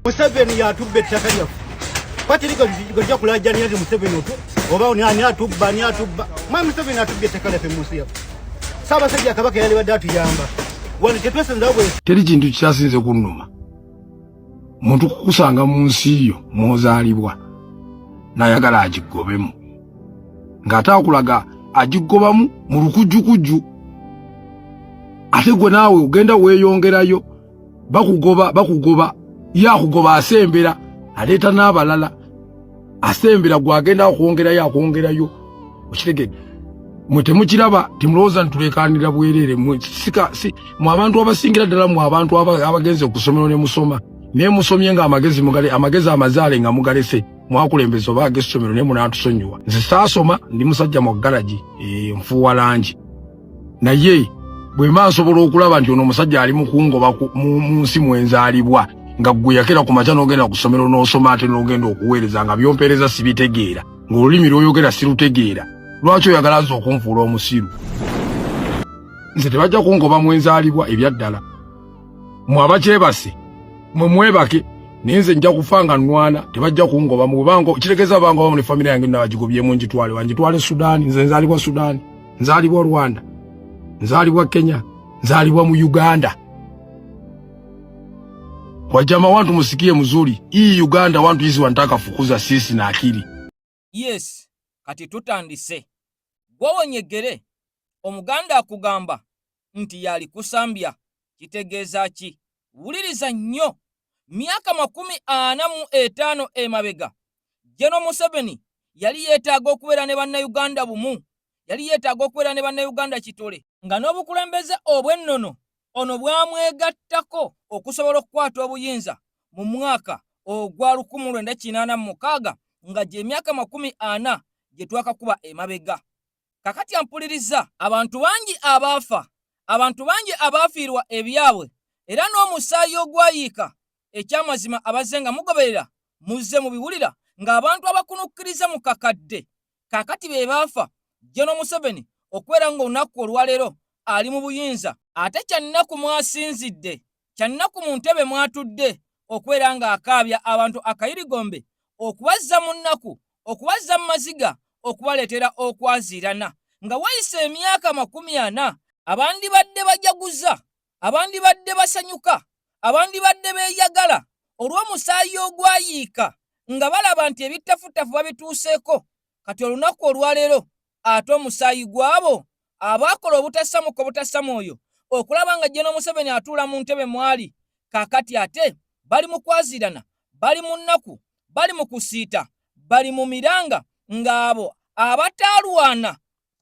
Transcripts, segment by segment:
Museveni yatubbe ettaka lyaffe. Kwati lijja kulajjaniya nti Museveni oba ani atubba. Mwe Museveni atubbe ettaka lyaffe mu nsi yaffe. Ssaabasajja Kabaka yalibadde atuyamba. Wano tetwesenzawo bwe. Teri kintu kyasinze kunnuma. Muntu kukusanga mu nsi yo mw'ozaalibwa n'ayagala agigobemu. Ng'ate akulaga agigobamu mu lukujjukujju. Ate gwe naawe ogenda weeyongerayo bakugoba yakugoba asembera aleeta n'abalala asembera gwagenda okwongerayo okitegedde mwe temukiraba timulowooza ntulekaanira bwereere mwe abantu abasingira ddala mu abantu abagenze okusomero ne musoma naye musomye nga amagezi amazaale nga mugalese mwakulembeza oba ag'essomero naye munaatusonyiwa nze saasoma ndi musajja mu galaji nfuuwa langi naye bwe nsobola okulaba nti ono omusajja ali mu kungoba mu nsi mwenzaalibwa nga gwe yakera ku makya n'ogenda ku ssomero n'osoma ate n'ogenda okuweereza nga byompeereza sibitegeera ng'olulimi lw'oyogera sirutegeera lwaki oyagala nze okunfuula omusiru nze tebajja kungoba mwenzaalibwa ebyaddala mwe abakyebase mwe mwebake naye nze nja kufa nga nnwana tebajja kungoba mu bango kitegeeza bango mu ne famire yange nabagigobyemu njitwale Sudaani nze nzaalibwa Sudaani nzaalibwa Rwanda nzaalibwa Kenya nzaalibwa mu Uganda. Wajama wantu musikie mzuri. Hii Uganda wantu hizi wanataka fukuza sisi na akili. Yes, kati tutandise. Gwowe Nyegere, omuganda akugamba nti yali kusambya kitegeeza ki? Wuliriza nnyo. Myaka 45 emabega. Jeno Museveni yali yeetaaga okubeera ne bannayuganda bumu. Yali yeetaaga okubeera ne bannayuganda kitole. Nga n'obukulembeze obw'ennono ono bwamwegattako okusobola okukwata obuyinza mu mwaka ogwa 1986 nga gye myaka 40 gye twakakuba emabega. Kakati ampuliriza abantu bangi abaafa, abantu bangi abaafiirwa ebyabwe, era n'omusaayi ogwayiika ekyamazima abazze nga mugoberera muzze mubiwulira ng'abantu abakunukkiriza mu kakadde kakati be baafa. Jeno Museveni okubeera ng'olunaku olwaleero ali mu buyinza ate kyannaku mwasinzidde, kyannaku mu ntebe mwatudde okubeera ng'akaabya abantu akayirigombe okubazza mu nnaku, okubazza mu maziga, okubaleetera okwaziirana nga wayise emyaka 40 abandi badde bajaguza, abandi badde basanyuka, abandi badde beeyagala olw'omusaayi ogwayiika nga balaba nti ebittafutafu babituuseeko. Kati olunaku olwaleero ate omusaayi gwabo abaakola obutasamuka obutassamwoyo okulaba nga Jeno Museveni atuula mu ntebe mwali kakati ate bali mu kwaziirana, bali mu nnaku, bali mu kusiita, bali mu miranga ng'abo abataalwana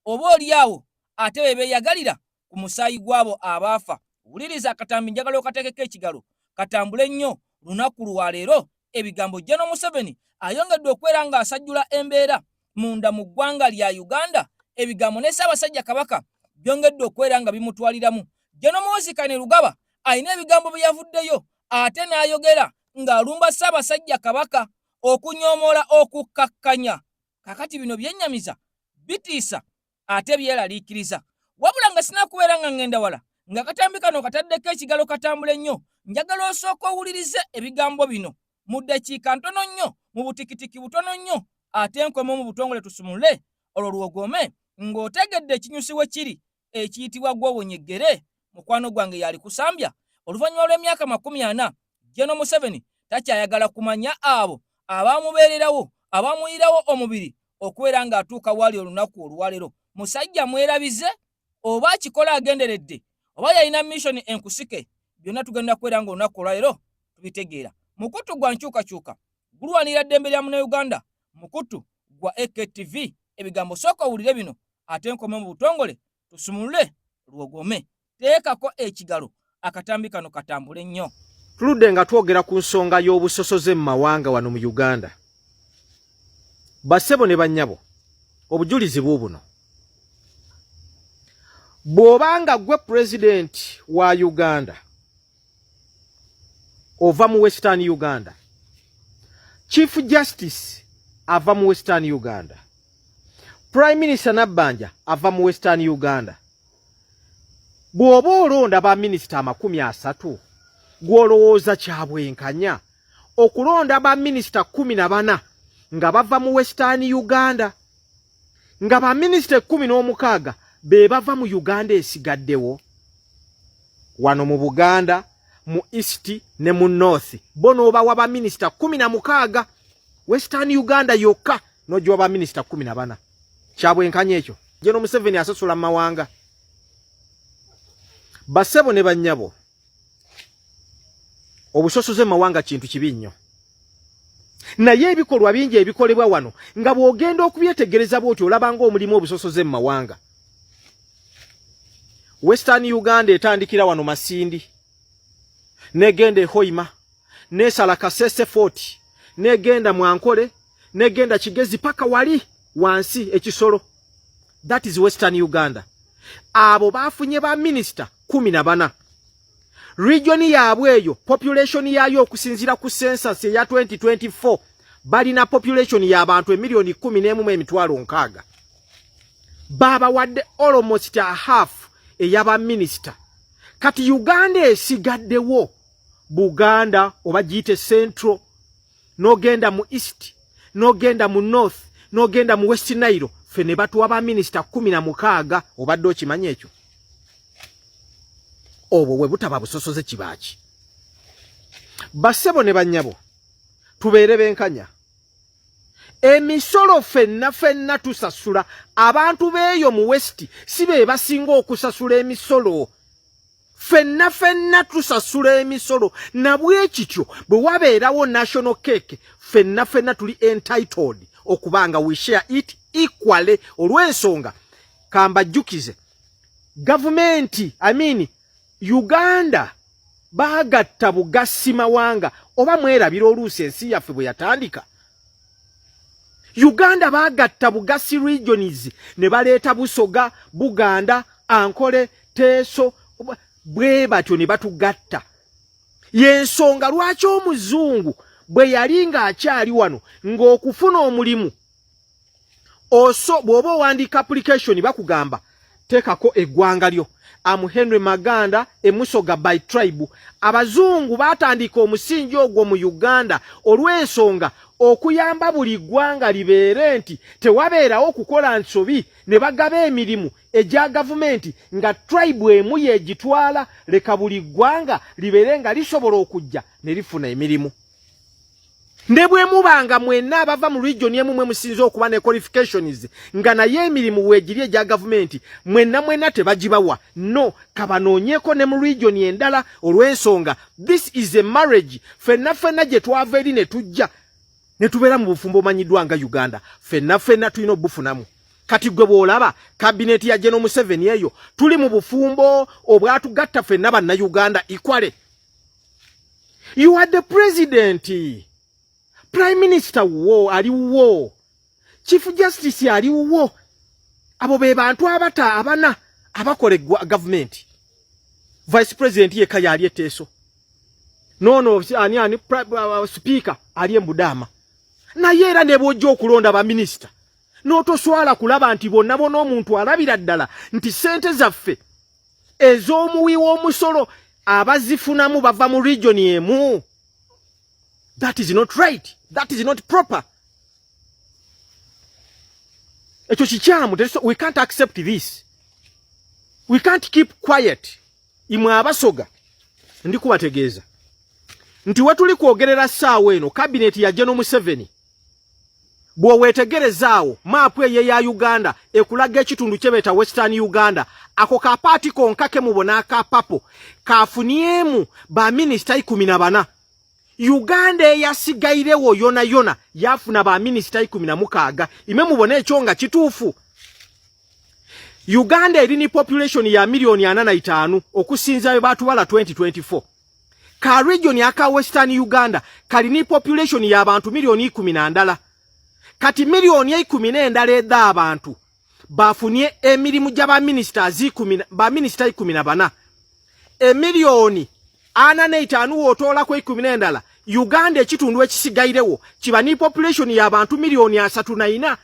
oba oliawo ate be beeyagalira ku musaayi gwabo abaafa. Wuliriza akatambi njagala okateekeko ekigalo katambule nnyo lunaku lwaleero ebigambo Jeno Museveni ayongedde okubeera ng'asajjula embeera munda mu ggwanga lya Uganda. Ebigambo ne Ssaabasajja Kabaka byongedde okubeera nga bimutwaliramu. Jeno Muhoozi Kainerugaba alina ebigambo bye yavuddeyo ate n'ayogera ng'alumba Ssaabasajja Kabaka okunyoomola okukkakkanya. Kakati bino byennyamiza bitiisa ate byeraliikiriza. Wabula nga sinakubeera nga ngenda wala nga katambi kano kataddeko ekigalo katambule nnyo, njagala osooka owulirize ebigambo bino mu ddakiika ntono nnyo, mu butikitiki butono nnyo, ate nkome mu butongole tusumule olwo lwogome ng'otegedde ekinyusi we kiri ekiyitibwa Gwowe Nyegere. Mukwano gwange yali kusambya oluvannyuma lw'emyaka 40 Jeno Museveni takyayagala kumanya abo abaamubeererawo, abaamuyirawo omubiri okubeera ng'atuuka wali olunaku olwaleero. Musajja mwerabize oba akikola agenderedde oba yalina mission enkusike, byonna tugenda kubeera ng'olunaku olwaleero tubitegeera. Mukutu gwa nkyukakyuka gulwanira ddembe lya Munnayuganda, mukutu gwa AKTV. Ebigambo sooka owulire bino ate nkome mu butongole tusumulule lwogome. Teekako ekigalo akatambi kano katambule nnyo. Tuludde nga twogera ku nsonga y'obusosoze mu mawanga wano mu Uganda. Bassebo ne bannyabo, obujulizi buubuno. Bw'obanga gwe pulezidenti wa Uganda ova mu Western Uganda, Chief Justice ava mu Western Uganda, Prime Minister Nabbanja ava mu Western Uganda, bw'oba olonda ba minisita 30 gw'olowooza kyabwenkanya okulonda ba minister 14 nga bava mu Western Uganda nga ba minister 16 be bava mu Uganda esigaddewo wano mu Buganda mu East ne mu North bono ba waba minister 16 Western Uganda yokka nojo waba minister 14 kyabwe nkanye ekyo General Museveni asasula mawanga basebo ne banyabo obusosoze mawanga kintu kibi nnyo naye ebikolwa bingi ebikolebwa wano nga bwogenda okubyetegereza bw'otyo olabanga omulimu obusosoze mawanga Western Uganda etandikira wano Masindi negende Hoima nesala Kasese Fort negenda Mwankole negenda Kigezi paka wali wansi ekisolo. That is Western Uganda. Abo bafunye ba minister 14 region yaabwe eyo population yayo okusinzira ku census ya 2024 bali na population ya abantu emilioni 11,600 baba wadde almost a half eyaba minister kati Uganda esigaddewo Buganda oba giyite Central nogenda mu East nogenda mu North nogenda mu West Nile fene batu aba minister 16 obadde okimanya ekyo obwo we butaba busosoze kibaki basebo ne banyabo tubeere benkanya emisolo fenna tusasula abantu beeyo mu West sibe basinga okusasula emisolo fenna tusasula emisolo nabwe ekityo bwe wabeerawo national cake fenna tuli entitled okubanga we share it equally olw'ensonga kamba jukize government Uganda bagatta bugasi mawanga oba mwerabira oluusi ensi yaffe bwe yatandika Uganda bagatta bugasi regions ne baleeta Busoga Buganda Ankole Teso bwe batyo ne batugatta yensonga lwaki omuzungu bwe yalinga akyali wano ng'okufuna omulimu bw'oba owandiika application bakugamba teekako eggwanga lyo am Henry Maganda emusoga by tribe abazungu batandika omusingi ogwo mu Uganda olw'ensonga okuyamba buli ggwanga libeere nti tewabeerawo okukola nsobi ne bagaba emirimu egya gavumenti nga tribe emu yegitwala leka buli ggwanga libeere nga lisobola okujja ne lifuna emirimu ne bwe mubanga mwenna abava mu region emu mwe musinza okuba ne qualifications nga naye emirimu weegiri egya gavumenti mwenna tebagibawa no kabanoonyeko ne mu region endala olw'ensonga this is a marriage fenna gye twava eri ne tujja ne tubeera mu bufumbo omanyiddwa nga Uganda fenna tulina obufunamu kati gwe bw'olaba kabineti ya General Museveni eyo tuli mu bufumbo obwatugatta fenna banna Uganda equally. You are the president, Prime Minister wo ali wo, Chief Justice ali wo, abo be bantu abana abakole government. Vice President ye kaya ali eteso. No ani speaker ali embudama. Na yera ne bojjo okulonda ba minister. N'otoswala kulaba nti bonna omuntu alabira ddala nti sente zaffe ez'omuwi w'omusolo abazifunamu bava mu region emu. That is not right. That is not proper. Ekyo kikyamu, we can't accept this. We can't keep quiet. Imwe abasoga ndikubategeeza nti watuli kwogerera ssaawa eno kabineti ya General Museveni bw'oweetegerezaawo maapu eye ya Uganda ekulaga ekitundu kyebeta Western Uganda ako kapaati konkake mubona akapapo kafuniemu ba minister 14. Uganda eyasigairewo yona yafuna ba minister 16. Ime mubona ekyo nga kituufu. Uganda eri ni population ya milioni 45 okusinza batubala 2024. Ka region yaka Western Uganda kali ni population ya abantu milioni 10. Kati milioni 10 edda abantu bafunye emirimu gy'aba ministers 10 ba minister 14. Emilioni 45 wotola ku 10 Uganda ekitundu ekisigairewo kiba ni population ya abantu milioni 34.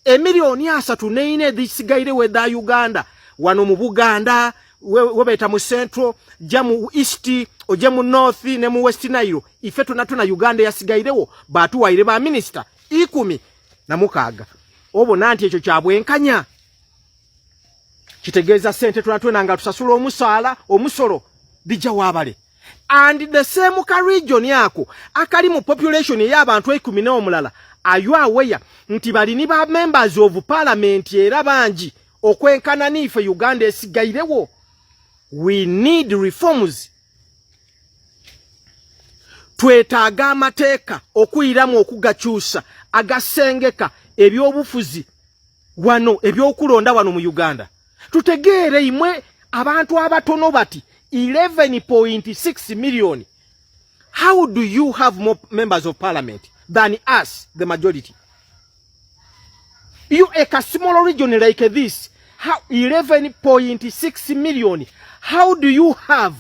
Emilioni 34 ezisigaire wedda Uganda wano mu Buganda webeta mu Central ja mu East oje mu North ne mu West Nile ife tunatuna Uganda yasigairewo batuwaire ba minister 16 obona nti ekyo kyabwenkanya kitegeeza sente tunatuna nga tusasula omusolo bija wabale and the same ka region yako akali mu population y'abantu 10 are you aware nti balini ba members of parliament era banji okwenkana nife Uganda esigairewo. We need reforms. Twetaaga amateeka okuyiramu okugakyusa agasengeka ebyobufuzi wano ebyokulonda wano mu Uganda. Tutegeere imwe abantu abatono bati 11.6 million. How do you have more members of parliament than us, the majority? You a small region like this, how 11.6 million. How do you have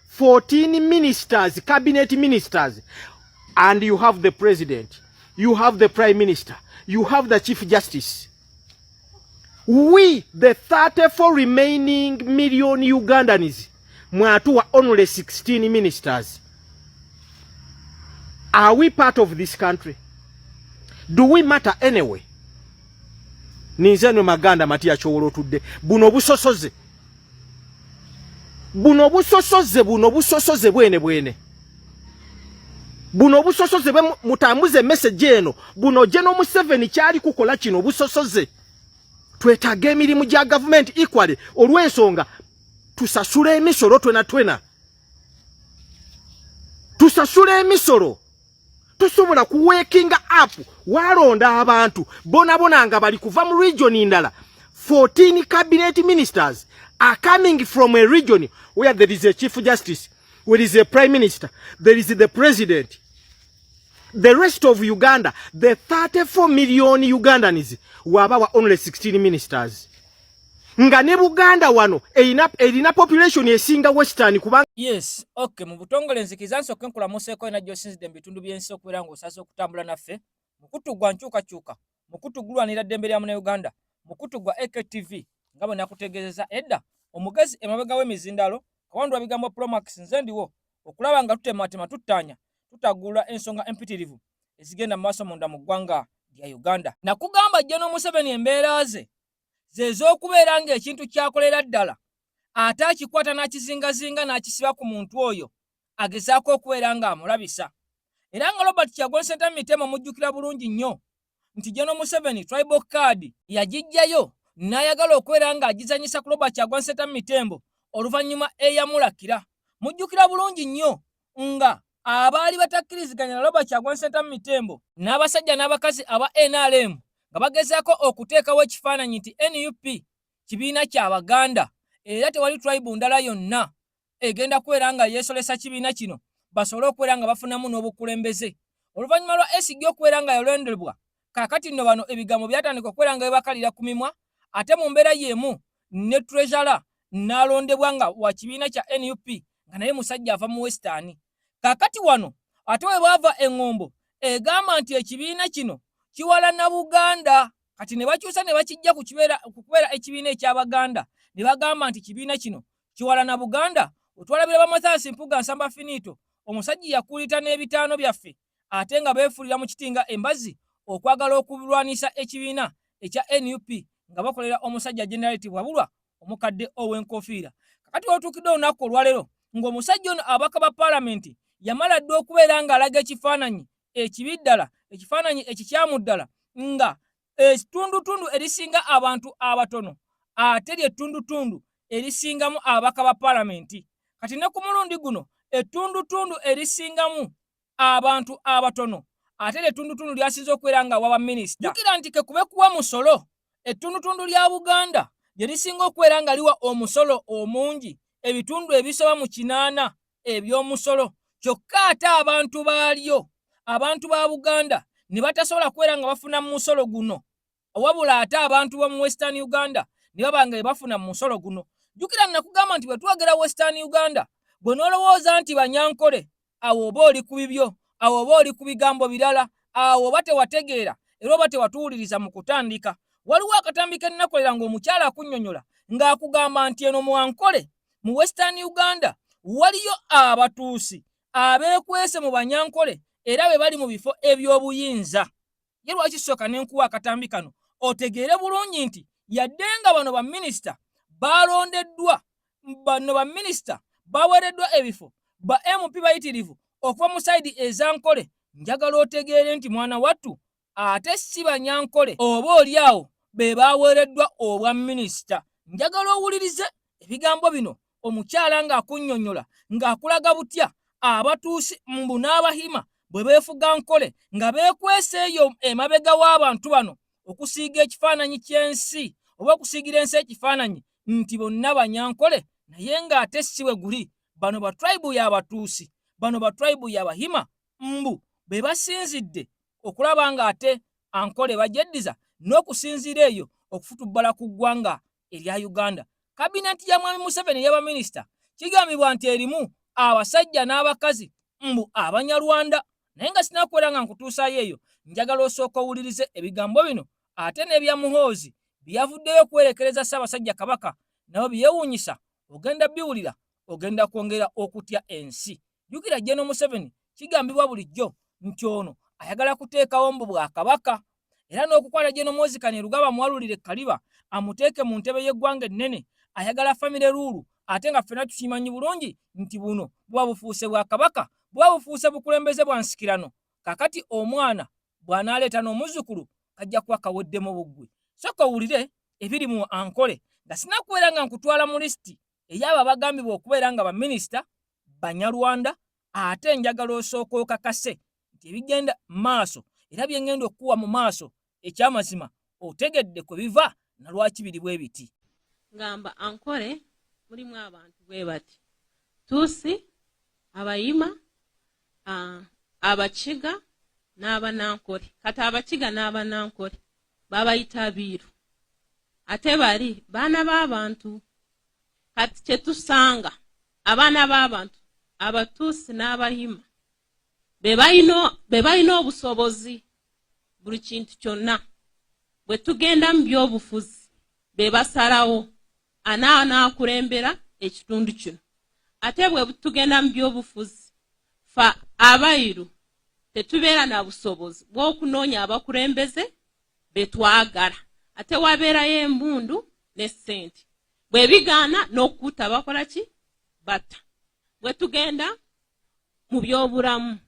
14 ministers, cabinet ministers, and you have the president, you have the prime minister, you have the chief justice? We, the 34 remaining million Ugandans, mwatu only 16 ministers. Are we part of this country? Do we matter anyway? Ninzeno Maganda Matia Chowolo tudde. Buno busosoze bwene. Buno busosoze mutambuze message eno. Buno Jeno Museveni kyali kukola kino busosoze. Twetaaga emirimu gya government equally olw'ensonga tusasula emisolo twena. Tusasula emisolo. Tusobola ku waking up walonda abantu bona nga bali kuva mu region indala. 14 cabinet ministers are coming from a region where there is a chief justice, where there is a prime minister, there is the president. The rest of Uganda, the 34 million Ugandans, wabawa only 16 ministers. Nga ne Buganda wano erina population esinga western kubanga. Yes, okay, mu butongole nzikizanso kenkula museko ina josinzi dembitundu byensi okwera ngo sasa okutambula naffe mukutu gwa nkyuka mukutu gulwanira dembe lya mu Uganda mukutu gwa AKTV ngabo nakutegezeza edda omugezi emabega w'emizindalo kawandu abigambo Promax nzendiwo okulaba nga tutematema tutanya tutagula ensonga empitirivu ezigenda maso munda mu ggwanga lya Uganda. Nakugamba Jeno Museveni embeera zezo okubeera nga ekintu kyakolera ddala ate akikwata n'akizingazinga n'akisiba ku muntu oyo agezaako okubeera nga amulabisa. Era nga Robert Kyagulanyi Ssentamu Mitemo mujjukira bulungi nnyo nti Jeno Museveni tribal card yagijjayo n'ayagala okubeera nga agizanyisa ku Robert Kyagulanyi Ssentamu Mitemo oluvannyuma eyamulakira. Mujjukira bulungi nnyo nga abaali batakkiriziganya na Robert Kyagulanyi Ssentamu Mitemo n'abasajja n'abakazi aba NRM nga bagezaako okuteekawo ekifaananyi nti NUP kibiina ky'Abaganda era tewali tribe ndala yonna egenda kubeera nga yeesolesa kibiina kino basobole okubeera nga bafunamu n'obukulembeze. Oluvannyuma lwa SG okubeera nga yalondebwa kaakati nno bano ebigambo byatandika okubeera nga bibakalira ku mimwa ate mu mbeera y'emu ne treasurer n'alondebwa nga wa kibiina kya NUP nga naye musajja ava mu Western. Kaakati wano ate we bwava eŋŋombo egamba nti ekibiina kino kiwala na Buganda kati ne bakyusa ne bakijja kukubeera ekibiina eky'Abaganda ne bagamba nti kibiina kino kiwala na Buganda. Otwalabira ba Mathias Mpuga Nsamba Finito omusajja yakulita n'ebitaano byaffe ate nga beefulira mu kitinga embazi okwagala okulwanisa ekibiina ekya NUP nga bakolera omusajja Generality Wabulwa omukadde ow'enkofiira. Kakati otuukidde olunaku olwaleero ng'omusajja ono abaka ba paalamenti yamala dde okubeera ng'alaga ekifaananyi ekibiddala ekifaananyi ekikyamu ddala nga ettundutundu erisinga abantu abatono ate ly'ettundutundu erisingamu abaka ba paalamenti. Kati ne ku mulundi guno ettundutundu erisingamu abantu abatono ate ly'ettundutundu lyasinze okubeera nga waba minisita. Jjukira nti kekube kuwa musolo ettundutundu lya Buganda lye lisinga okubeera nga liwa omusolo omungi ebitundu ebisoba mu 8 eby'omusolo kyokka ate abantu baalyo abantu ba Buganda ne batasobola kubeera nga bafuna mu musolo guno wabula ate abantu b'omu Western Uganda ne baba nga bafuna mu musolo guno. Jjukira nakugamba nti bwe twogera Western Uganda bwe n'olowooza nti Banyankole awo oba oli ku bibyo awo oba oli ku bigambo birala awo oba tewategeera era oba tewatuwuliriza mu kutandika. Waliwo akatambi ke nnakolera ng'omukyala akunnyonnyola ng'akugamba nti eno Mwankole mu Western Uganda waliyo abatuusi abeekwese mu Banyankole era be bali mu bifo eby'obuyinza. Ye lwaki soka n'enkuwa akatambi kano otegeere bulungi nti yadde nga bano baminisita balondeddwa, bano baminisita baweereddwa ebifo, ba MP bayitirivu okuva mu saidi ez'Ankole, njagala otegeere nti mwana wattu ate si Banyankole oba oliawo be baweereddwa obwa minisita. Njagala owulirize ebigambo bino omukyala ng'akunnyonnyola ng'akulaga butya abatuusi mbu n'Abahima bwe beefuga Nkole nga beekwese eyo emabega w'abantu bano okusiiga ekifaananyi ky'ensi oba okusiigira ensi ekifaananyi nti bonna Banyankole, naye ng'ate si we guli. Bano ba tribe y'Abatuusi, bano ba tribe y'Abahima mbu be basinzidde okulaba ng'ate Ankole bajeddiza n'okusinziira eyo okufutubbala ku ggwanga erya Uganda. Kabineti ya Mwami Museveni y'abaminisita kigambibwa nti erimu abasajja n'abakazi mbu Abanyarwanda, naye nga sinakwera nga nkutuusayo eyo. Njagala osooka owulirize ebigambo bino ate n'ebya Muhoozi byavuddeyo kwerekereza Ssaabasajja Kabaka nabo byewuunyisa. Ogenda biwulira, ogenda kwongera okutya ensi. Jjukira General Museveni kigambibwa bulijjo nti ono ayagala kuteekawo mbu bwa Kabaka, era n'okukwata General Moses Kainerugaba mwalulire Kaliba amuteeke mu ntebe y'eggwanga ennene. Ayagala family rule, ate nga ffenna tukimanyi bulungi nti buno bwa bufuuse bwa Kabaka, bwa bufuuse bukulembeze bwa nsikirano. Kakati omwana bw'anaaleeta n'omuzzukulu kajja kuba kaweddemu buggwe. Soka owulire ebiri mu Ankole nga sinakubeera nga nkutwala mu lisiti ey'abo abagambibwa okubeera nga baminisita Banyarwanda, ate njagala osooka okakase nti ebigenda maaso era bye ngenda okuwa mu maaso ekyamazima otegedde kwe biva na lwaki biri bwe biti. Ngamba Ankole mulimu abantu bwe bati: Tuusi, Abayima, Abakiga n'Abanankole. Kati Abakiga n'Abanankole babayita Abiiru, ate bali baana b'abantu. Kati kye tusanga abaana b'abantu Abatuusi n'Abahima be balina obusobozi buli kintu kyonna. Bwe tugenda mu by'obufuzi be basalawo anaakulembera ekitundu kino, ate bwe tugenda mu by'obufuzi fa Abayiru tetubeera na busobozi bw'okunoonya abakulembeze be twagala, ate wabeerayo embundu ne ssente. Bwe bigaana n'okukuta bakola ki? Batta. Bwe tugenda mu by'obulamu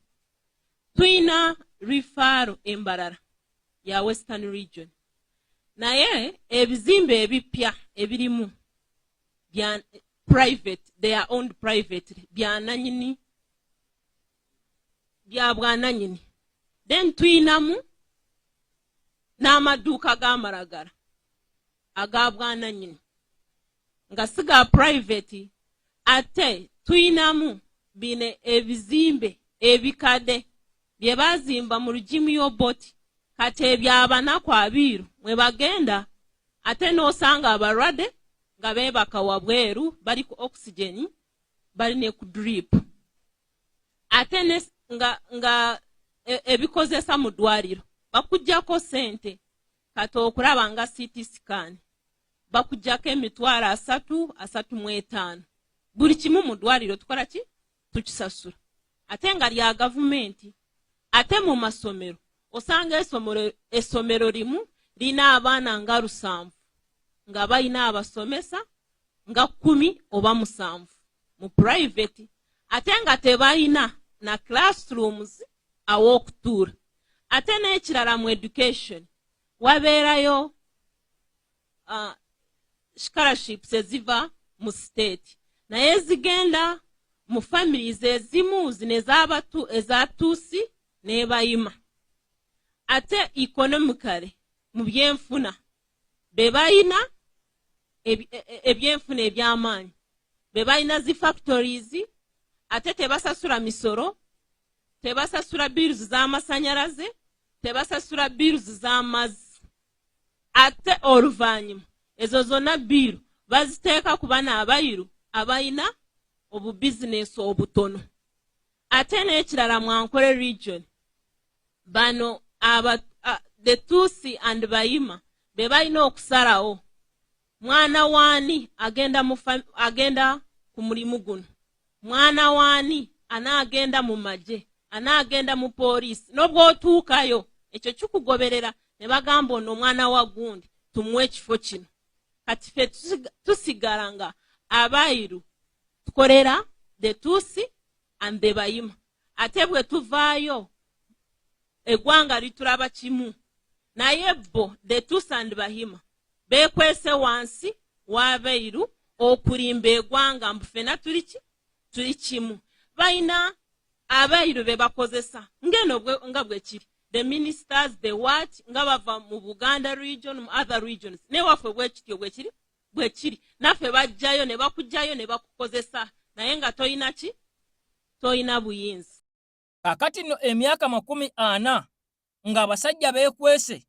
tuyina Rifaaro Embarara ya Western Region, naye ebizimbe ebipya ebirimu bya private, they are owned privately, bya nanyini, bya bwananyini. Then tuyinamu n'amaduuka g'amalagala aga bwananyini nga siga private, ate tuyinamu bine ebizimbe ebikade bye bazimba mu rugimu y'Oboti. Kati eby'abanaku Abiiru mwe bagenda ate n'osanga abalwadde nga beebaka wabweru bali ku oxygen, bali ne ku drip, ate nga ebikozesa mu ddwaliro bakuggyako sente. Kati okulaba nga CT scan bakuggyako emitwalo 335. Buli kimu mu ddwaliro tukola ki? Tukisasula. Ate nga lya gavumenti. Ate mu masomero osanga essomero limu lina abaana nga 7 nga balina abasomesa nga 10 oba 7 mu private, ate nga tebalina na classrooms aw'okutuula. Ate n'ekirala mu education wabeerayo scholarships eziva mu state, naye zigenda mu families ezimu zino ez'Atuusi n'Ebayima. Ate economically mu byenfuna be balina ebyenfuna eby'amaanyi, be balina zi factories, ate tebasasula misoro, tebasasula bills z'amasanyalaze, tebasasula bills z'amazzi. Ate oluvannyuma ezo zonna bill baziteeka ku bana Abayiru abalina obubizinesi obutono. Ate n'ekirala mu Ankole region bano the Tuusi and Bayima be balina okusalawo mwana waani agenda ku mulimu guno mwana waani anaagenda mu magye anaagenda mu poliisi n'obw'otuukayo ekyo kikugoberera ne bagamba ono omwana wa gundi tumuwe ekifo kino kati ffe tusigala nga abairu tukolera the Tutsi and the Bahima ate bwe tuvaayo eggwanga litulaba kimu naye bo the Tutsi and Bahima beekwese wansi w'abairu okulimba eggwanga mbu ffena tuli kimu balina abairu be bakozesa ngeno nga bwe kiri the ministers the what nga bava mu Buganda region mu other regions ne waffe bwekityo bwe kiri naffe bajjayo ne bakujjayo ne bakukozesa naye nga toyina buyinza. Kakati no emyaka 40 nga abasajja beekwese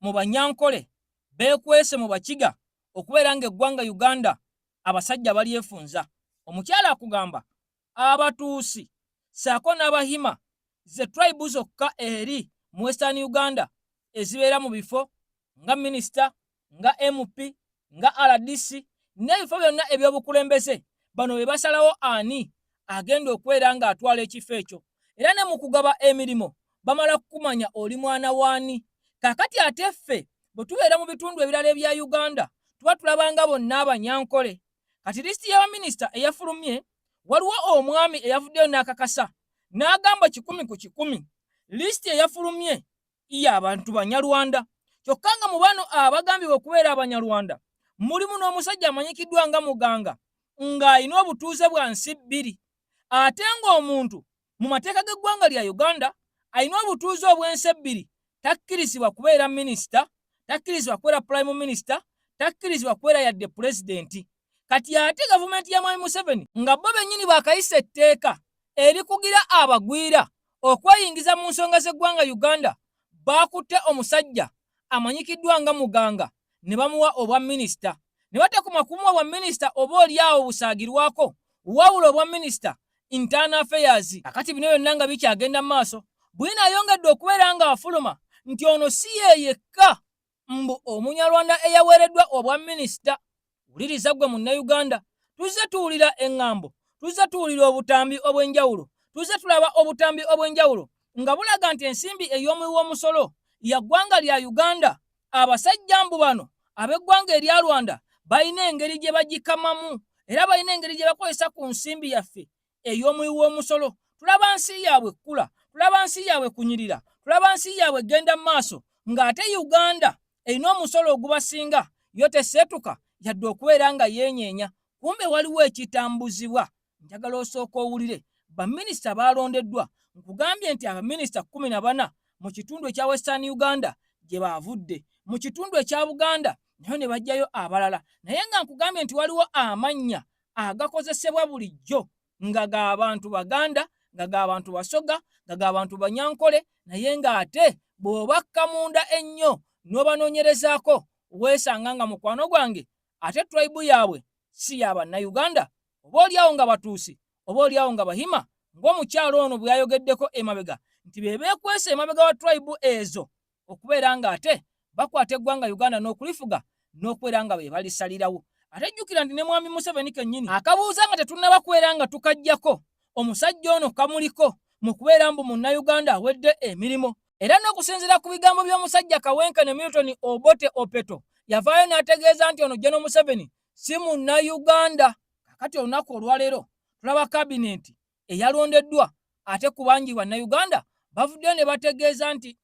mu Banyankole beekwese mu Bakiga okubeera nga eggwanga Uganda abasajja balyefunza. Omukyala akugamba Abatuusi saako n'Abahima ze tribe zokka eri mu Western Uganda ezibeera mu bifo nga minisita nga MP nga RDC n'ebifo byonna ebyobukulembeze bano be basalawo ani agenda okubeera nga atwala ekifo ekyo era ne mu kugaba emirimu bamala kumanya oli mwana waani. Kakati ate ffe bwe tubeera mu bitundu ebirala ebya Uganda tuba tulabanga bonna Abanyankole. Kati lisiti y'abaminisita eyafulumye waliwo omwami eyavuddeyo n'akakasa n'agamba 100 ku 100 lisiti eyafulumye y'abantu Banyarwanda. Kyokka nga mu bano abagambibwa okubeera Abanyarwanda mulimu n'omusajja amanyikiddwa nga Muganga ng'alina obutuuze bwa nsi 2 ate ng'omuntu mu mateeka g'eggwanga lya Uganda alina obutuuze obw'ensi 2 takkirizibwa kubeera minisita, takkirizibwa kubeera prime minister, takkirizibwa kubeera yadde pulezidenti. Kati ate gavumenti ya Mwami Museveni nga bo bennyini bakayisa etteeka erikugira abagwira okweyingiza mu nsonga z'eggwanga Uganda bakutte omusajja amanyikiddwa nga Muganga ne bamuwa obwa minisita ne batakoma kumuwa obwa minisita oba oliawo busaagirwako wawula obwa minisita internal affairs. Kakati bino byonna nga bikyagenda mu maaso Bwina ayongedde okubeera nga afuluma nti ono si ye yekka mbu Omunyarwanda eyaweereddwa obwa minisita. Wuliriza gwe Munnayuganda, tuzze tuwulira eŋŋambo, tuzze tuwulira obutambi obw'enjawulo, tuzze tulaba obutambi obw'enjawulo nga bulaga nti ensimbi ey'omuwi w'omusolo ya ggwanga lya Uganda abasajja mbu bano ab'eggwanga erya Rwanda balina engeri gye bagikamamu era balina engeri gye bakozesa ku nsimbi yaffe ey'omuwi w'omusolo. Tulaba nsi yaabwe kkula, tulaba nsi yaabwe kunyirira, tulaba nsi yaabwe genda mu maaso ng'ate Uganda erina omusolo ogubasinga yo teseetuka yadde okubeera nga yeenyeenya. Kumbe waliwo ekitambuzibwa. Njagala osooka owulire baminisita balondeddwa. Nkugambye nti abaminisita 14 mu kitundu ekya Western Uganda gye baavudde, mu kitundu ekya Buganda nayo ne bajjayo abalala, naye nga nkugambye nti waliwo amannya agakozesebwa bulijjo nga g'abantu Baganda, nga g'abantu Basoga, nga g'abantu Banyankole, naye ng'ate bw'obakka munda ennyo n'obanoonyerezaako weesanga nga mukwano gwange ate tribe yaabwe si y'Abannayuganda, oba oliawo nga Batuusi, oba oliawo nga Bahima, ng'omukyalo ono bwe yayogeddeko emabega nti be beekwese emabega wa tribe ezo okubeera nga ate bakwata eggwanga Uganda n'okulifuga n'okubeera nga be balisalirawo. Ate jjukira nti ne Mwami Museveni kennyini akabuuza nga tetunnaba kubeera nga tukajjako omusajja ono kamuliko mu kubeera mbu Munnayuganda awedde emirimu. Era n'okusinziira ku bigambo by'omusajja Kawenkene Milton Obote Opeto yavaayo n'ategeeza nti ono General Museveni si Munnayuganda. Kakati olunaku olwaleero tulaba kabineeti eyalondeddwa ate ku bangi Bannayuganda bavuddeyo ne bategeeza nti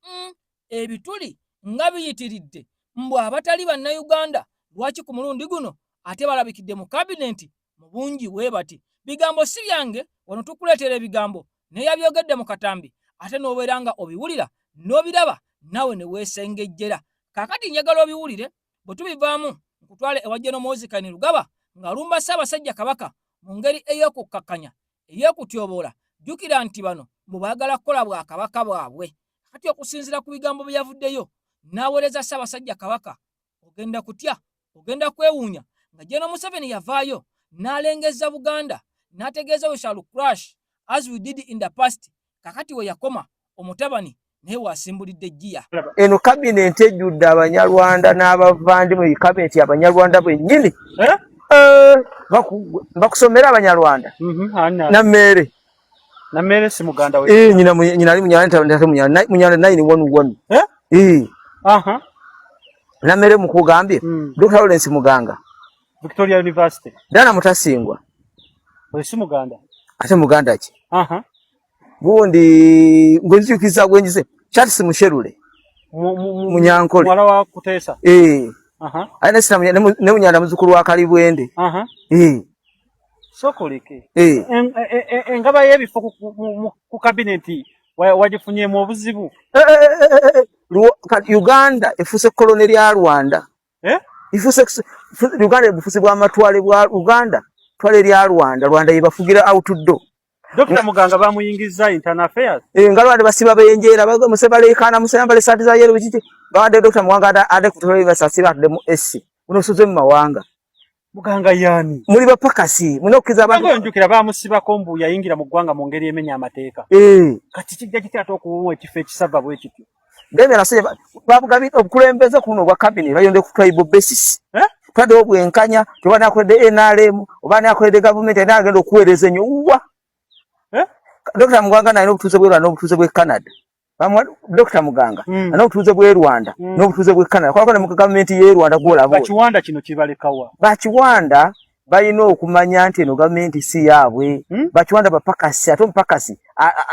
ebituli nga biyitiridde mbu abatali Bannayuganda lwaki ku mulundi guno ate balabikidde mu kabineeti mu bungi bwe bati. Bigambo si byange, wano tukuleetera ebigambo naye yabyogedde mu katambi ate n'obeera nga obiwulira n'obiraba nawe ne weesengejjera. Kakati njagala obiwulire bwe tubivaamu nkutwale ewa General Muhoozi Kainerugaba ng'alumba Ssaabasajja Kabaka mu ngeri ey'okukakkanya ey'okutyoboola. Jjukira nti bano mbu baagala kukola bwa kabaka bwabwe. Kati okusinziira ku bigambo bye yavuddeyo n'aweereza Ssaabasajja Kabaka, ogenda kutya, ogenda kwewuunya nga General Museveni yavaayo n'alengeza Buganda n'ategeeza we shall crash as we did in the past. Kakati we yakoma omutabani naye wasimbulidde ejjiya. Eno kabineti ejjudde Abanyarwanda n'abavandi mu kabineti Abanyarwanda bwennyini bakusomera Abanyarwanda. Ana. Na mere si muganda we. Nyina ali munyana 911. Aha. Na mere mukugambye. Dr. Lawrence Muganga. Victoria University. Dana Mutasingwa. We si muganda. Ate muganda ki? Aha. Gundi ngonzikiza gwenjise. Charles Musherule. Munyankole. Mwala wa Kutesa. Aha. Aina sina ne munyanda muzukuru wa Kalibwende. Aha. Sokoleke. Engaba yebifo ku cabinet wajifunye mu buzibu. Uganda efuse koloneli ya Rwanda. Ifuse Uganda efuse bwa matwale bwa Uganda. Twale lya Rwanda yibafugira outdo. Dr. Muganga bamuyingiza internal affairs. Ngalwande basiba beyenjera musebale kana musembale sati za yero bichiti. Bawade Dr. Muganga ade kutole basasiba ade mu SC. Unosuze mu mawanga. Muganga yani. Muri bapakasi, munokiza abantu. Ngo njukira bamusiba kombu yayingira mu gwanga mu ngeri emenya amateeka. Kati kijja kitatu okuwumwe kife kisava bwe kityo. Ndebe nasije babugabi okulembeza kuno gwa cabinet bayonde ku tribal basis. Twade obwenkanya tubana akwede NRM obana akwede government enagenda okuwereza nnyo uwa. Dr. Muganga nayo obutuze bwe Rwanda obutuze bwe Canada. Dr. Muganga ana obutuze bwe Rwanda n'obutuze bwe Canada. Kwa mu government ye Rwanda gola bo. Bachiwanda kino kibalekawa. Bachiwanda bayino okumanya nti no government si yaabwe. Bachiwanda bapakasi ato mpakasi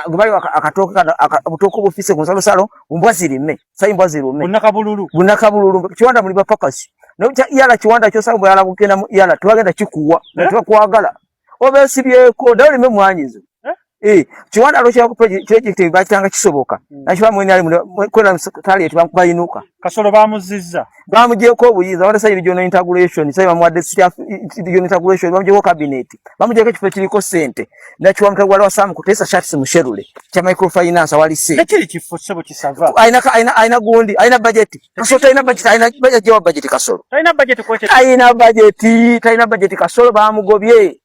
gubali akatoka butoko bufise ku salo umbwa zirime sai mbwa zirume. Bunakabululu Chiwanda muri bapakasi. No yala Chiwanda kyo sabu yala bukena yala twagenda kikuwa twakwagala. Obesibyeko dali me mwanyizo. Chiwanda alosha ku project bachanga kisoboka. Nashiba mwene ali kwena tali etubankuba yinuka. Kasolo bamuzizza. Bamujeko obuyiza wanda sai regional integration sai bamwadde staff regional integration bamujeko cabinet. Bamujeko kifo kiriko sente. Na Chiwanda gwali wasamu kutesa Charles Musherule. Cha microfinance wali se. Nekiri kifo sebo kisava. Aina gundi, aina budget. Kasolo aina budget jawa budget kasolo. Aina budget ko che. Aina budget kasolo bamugobye.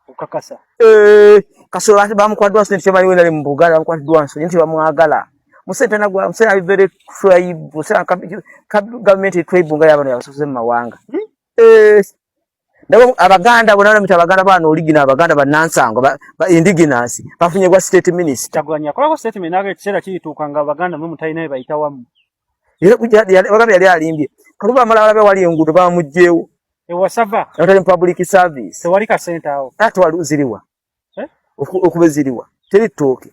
Ukakasa. Kasolo ati bamukwadwa sente chema yona mu Buganda bamukwadwa sente nti bamwagala. Musente nagwa musena very tribe musena government tribe nga yabano yabasoze mu mawanga. Ndabo Abaganda bonana mita Abaganda bano original Abaganda banansango ba indigenous bafunye gwa state minister. Chagwanya kwa statement nage kisera kituka nga Abaganda mu mutaina bayitawamu. Era kujja Abaganda yali alimbye. Kaluba amala alabe wali engudo bamujjewo. Wasava. Natali public service. Tewali ka center awo. Ati waluziriwa. Okubeziriwa. Teri toke.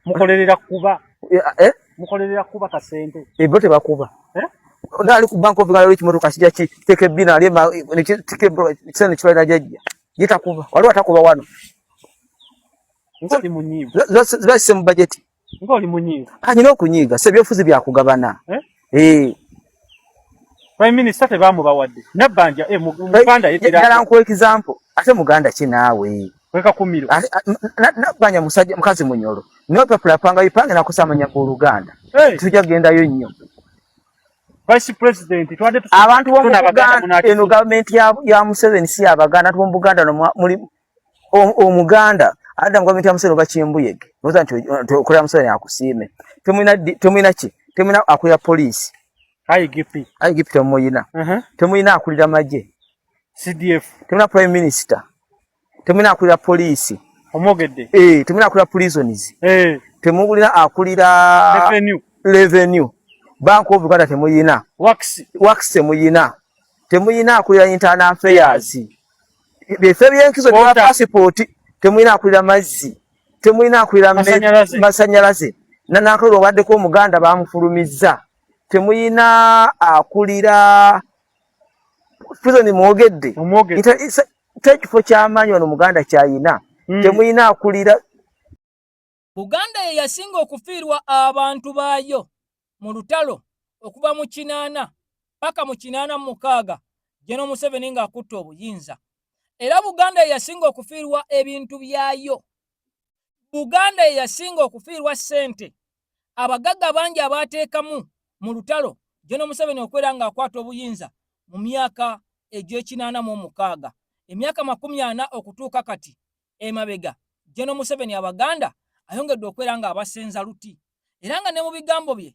Mukolerera kuba. Mukolerera kuba ka center. Bote bakuba. Ndali ku Bank of Uganda chimoto kasija ki teke bina ali ma teke bro tsene chwala jajja. Yita kuba. Wali watakuba wano. Ngoli munyivu. Zase mu budget. Ngoli munyivu. Nyina okunyiga sebyofuzi bya kugabana. Prime Minister tebamu bawadde. Nabanja muganda yetira. Yala nko example. Ate muganda kinaawe. Weka kumiro. Nabanja musajja mukazi munyolo. No pepula panga ipange na kusamanya ku Luganda. Tujja genda yo nnyo. Vice President twade abantu bo Buganda eno government ya Museveni si Abaganda tu Buganda no muri omuganda ada government ya Museveni bachimbuyege. Noza nti okulya Museveni akusime. Temwina ki? Temwina akuya police. IGP temuyina. Temuyina akulira maje. CDF. Temuyina prime minister. Temuyina akulira police. Omogedde. Temuyina akulira prisons. Temugulira akulira revenue. Bank of Uganda temuyina. Wax temuyina. Temuyina akulira internal affairs. Befe byenkizo bya passport temuyina akulira mazzi. Temuyina akulira masanyalaze. Nanakolo wadde ko Muganda bamufulumiza. Temuyina akulira prison mwogedde. Tekifo ky'amaanyi wano Muganda kyayina. Temuyina akulira. Buganda ye yasinga okufiirwa abantu baayo mu lutalo okuva mu 8 paka mu 86 General Museveni ng'akutte obuyinza. Era Buganda ye yasinga okufiirwa ebintu byayo. Buganda ye yasinga okufiirwa ssente. Abagagga bangi abateekamu mu lutalo General Museveni okwera ng'akwata obuyinza mu myaka egy'e86. Emyaka 40 okutuuka kati emabega General Museveni Abaganda ayongedde okwera ng'abasenza luti. Era nga ne mu bigambo bye